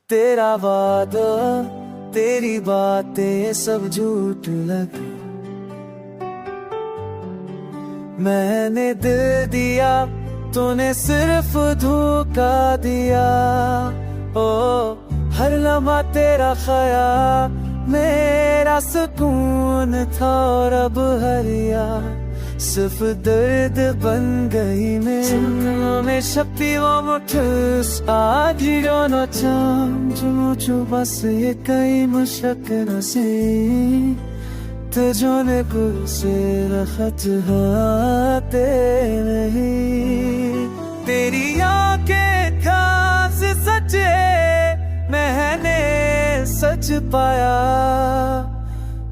तेरा वादा तेरी बातें सब झूठ लगी। मैंने दिल दिया तूने सिर्फ धोखा दिया। ओ हर लम्हा तेरा ख्याल मेरा सुकून था और अब हर यार सिर्फ दर्द बन गई में शक्ति वो मुठस आधिरों चाम बस ये कई मुश्किल से तुझने से रखत हाते नहीं। तेरी आंखें खास सच्चे मैंने सच पाया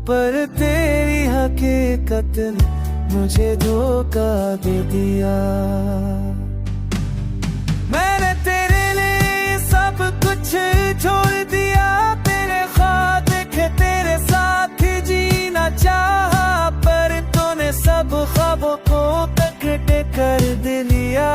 पर तेरी हकीकत ने मुझे धोखा दे दिया। मैंने तेरे लिए सब कुछ छोड़ दिया, तेरे ख्वाब देखे तेरे साथ ही जीना चाहा पर तूने सब ख्वाबों को तकड़े कर दिया।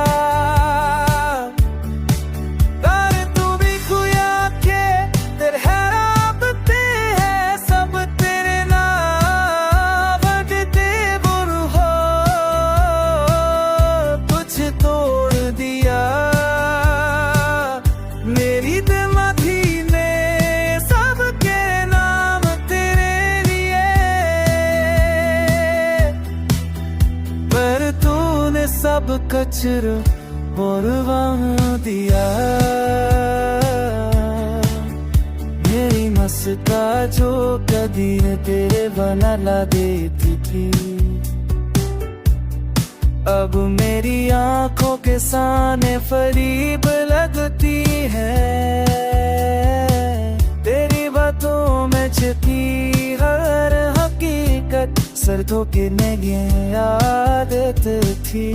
सब कचरा बोरवा दिया। मेरी मस्का जो कदी तेरे बना ला देती थी अब मेरी आंखों के सामने फरीब लगती है। तेरी बातों में छिपी हर हकीकत सरदों की नगें आदत थी।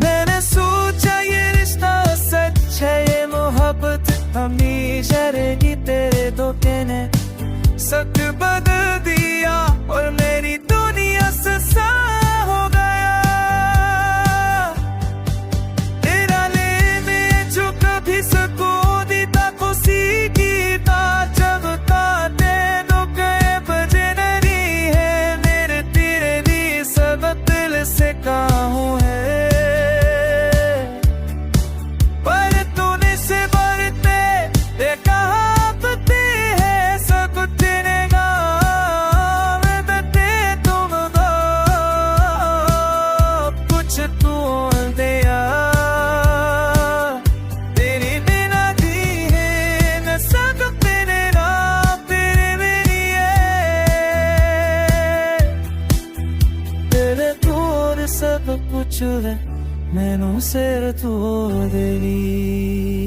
मैंने सोचा ये रिश्ता सच है, ये मोहब्बत हमेशा रहेगी। तेरे धोखे ने सच बदल दिया और मेरी दुनिया से सा हो गया। तेरा ले में जो कभी सको दीता को सीखी था जब काटे दो गए बजे नहीं है मेरे तेरे भी सब दिल से काहूँ है पर तूने से बढ़ते देखा पते है सब तेरे गाँव में बते तुम दो कुछ तू दिया। तेरी बिना दी है न सब तेरे नाम तेरे मेरी है तेरे दूर सब कुछ है मैनू सिर तू देगी।